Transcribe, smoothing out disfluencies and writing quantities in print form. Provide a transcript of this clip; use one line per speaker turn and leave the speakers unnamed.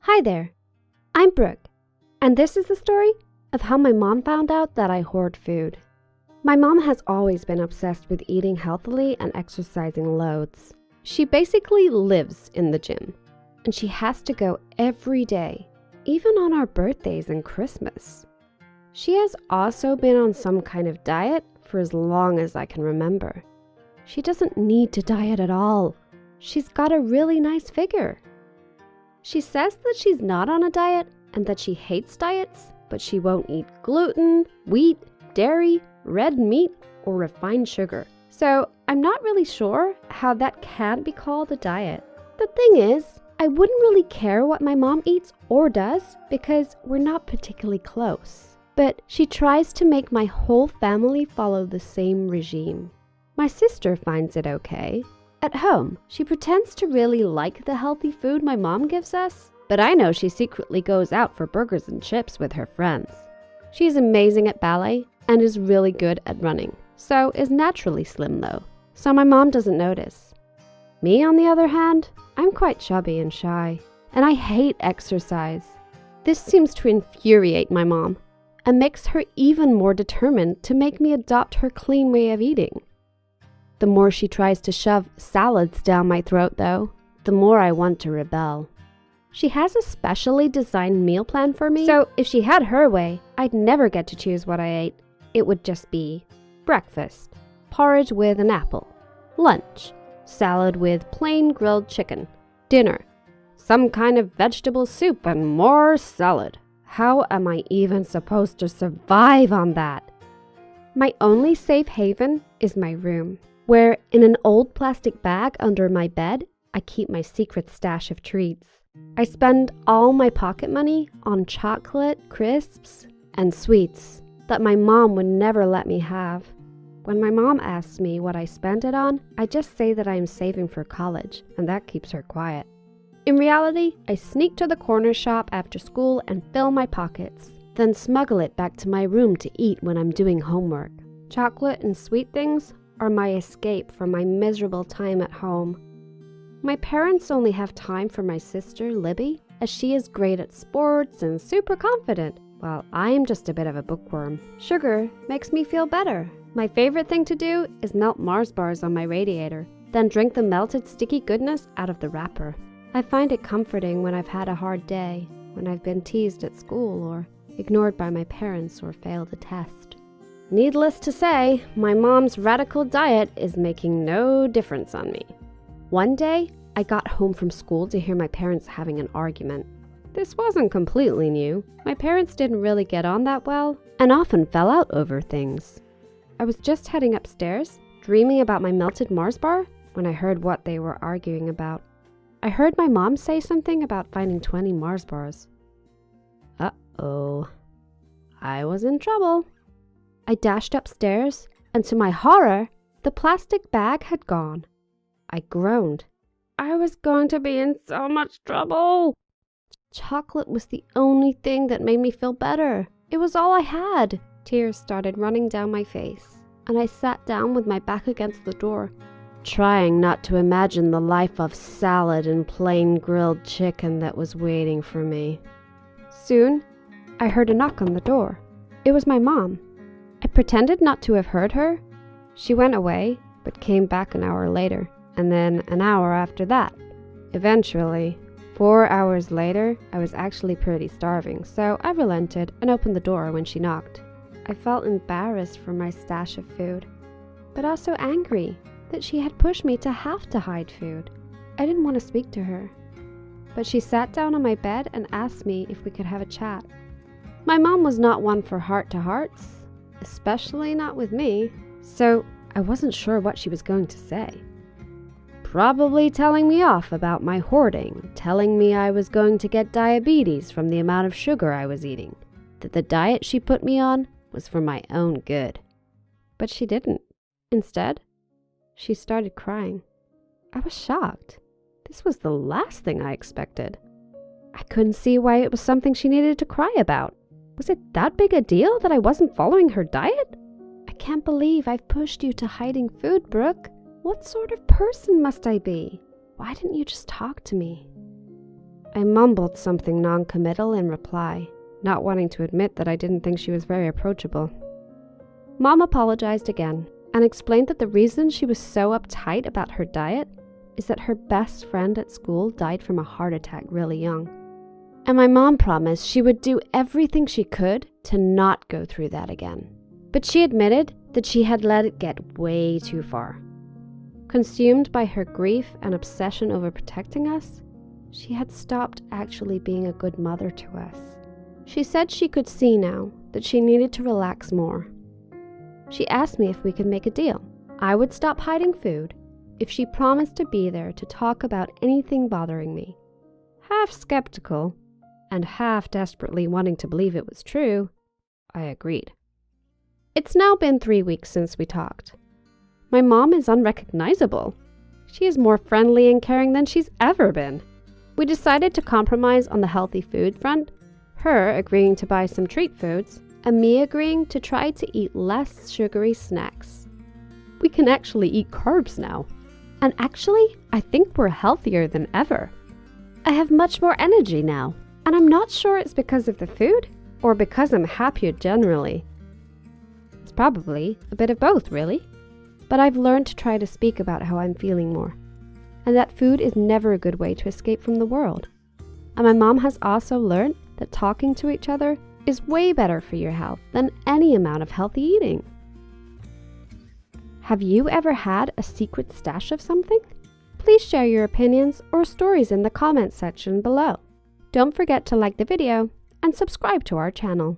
Hi there, I'm Brooke, and this is the story of how my mom found out that I hoard food. My mom has always been obsessed with eating healthily and exercising loads. She basically lives in the gym, and she has to go every day, even on our birthdays and Christmas. She has also been on some kind of diet for as long as I can remember. She doesn't need to diet at all. She's got a really nice figure. She says that she's not on a diet and that she hates diets, but she won't eat gluten, wheat, dairy, red meat, or refined sugar. So I'm not really sure how that can be called a diet. The thing is, I wouldn't really care what my mom eats or does because we're not particularly close. But she tries to make my whole family follow the same regime. My sister finds it okay. At home, she pretends to really like the healthy food my mom gives us, but I know she secretly goes out for burgers and chips with her friends. She's amazing at ballet and is really good at running, so is naturally slim though, so my mom doesn't notice. Me, on the other hand, I'm quite chubby and shy, and I hate exercise. This seems to infuriate my mom, and makes her even more determined to make me adopt her clean way of eating. The more she tries to shove salads down my throat, though, the more I want to rebel. She has a specially designed meal plan for me, so if she had her way, I'd never get to choose what I ate. It would just be breakfast, porridge with an apple, lunch, salad with plain grilled chicken, dinner, some kind of vegetable soup and more salad. How am I even supposed to survive on that? My only safe haven is my room, where in an old plastic bag under my bed, I keep my secret stash of treats. I spend all my pocket money on chocolate, crisps, and sweets that my mom would never let me have. When my mom asks me what I spend it on, I just say that I am saving for college, and that keeps her quiet. In reality, I sneak to the corner shop after school and fill my pockets, then smuggle it back to my room to eat when I'm doing homework. Chocolate and sweet things are my escape from my miserable time at home. My parents only have time for my sister, Libby, as she is great at sports and super confident, while I'm just a bit of a bookworm. Sugar makes me feel better. My favorite thing to do is melt Mars bars on my radiator, then drink the melted sticky goodness out of the wrapper. I find it comforting when I've had a hard day, when I've been teased at school or ignored by my parents or failed a test. Needless to say, my mom's radical diet is making no difference on me. One day, I got home from school to hear my parents having an argument. This wasn't completely new. My parents didn't really get on that well and often fell out over things. I was just heading upstairs, dreaming about my melted Mars bar, when I heard what they were arguing about. I heard my mom say something about finding 20 Mars bars. Uh-oh. I was in trouble. I dashed upstairs, and to my horror, the plastic bag had gone. I groaned. I was going to be in so much trouble. Chocolate was the only thing that made me feel better. It was all I had. Tears started running down my face, and I sat down with my back against the door, trying not to imagine the life of salad and plain grilled chicken that was waiting for me. Soon, I heard a knock on the door. It was my mom. I pretended not to have heard her. She went away, but came back an hour later, and then an hour after that. Eventually, 4 hours later, I was actually pretty starving, so I relented and opened the door when she knocked. I felt embarrassed for my stash of food, but also angry that she had pushed me to have to hide food. I didn't want to speak to her, but she sat down on my bed and asked me if we could have a chat. My mom was not one for heart-to-hearts, especially not with me, so I wasn't sure what she was going to say. Probably telling me off about my hoarding, telling me I was going to get diabetes from the amount of sugar I was eating, that the diet she put me on was for my own good. But she didn't. Instead, she started crying. I was shocked. This was the last thing I expected. I couldn't see why it was something she needed to cry about. Was it that big a deal that I wasn't following her diet? I can't believe I've pushed you to hiding food, Brooke. What sort of person must I be? Why didn't you just talk to me? I mumbled something non-committal in reply, not wanting to admit that I didn't think she was very approachable. Mom apologized again and explained that the reason she was so uptight about her diet is that her best friend at school died from a heart attack really young. And my mom promised she would do everything she could to not go through that again. But she admitted that she had let it get way too far. Consumed by her grief and obsession over protecting us, she had stopped actually being a good mother to us. She said she could see now that she needed to relax more. She asked me if we could make a deal. I would stop hiding food if she promised to be there to talk about anything bothering me. Half skeptical, and half desperately wanting to believe it was true, I agreed. It's now been 3 weeks since we talked. My mom is unrecognizable. She is more friendly and caring than she's ever been. We decided to compromise on the healthy food front, her agreeing to buy some treat foods, and me agreeing to try to eat less sugary snacks. We can actually eat carbs now. And actually, I think we're healthier than ever. I have much more energy now, and I'm not sure it's because of the food or because I'm happier generally. It's probably a bit of both, really. But I've learned to try to speak about how I'm feeling more, and that food is never a good way to escape from the world. And my mom has also learned that talking to each other is way better for your health than any amount of healthy eating. Have you ever had a secret stash of something? Please share your opinions or stories in the comments section below. Don't forget to like the video and subscribe to our channel.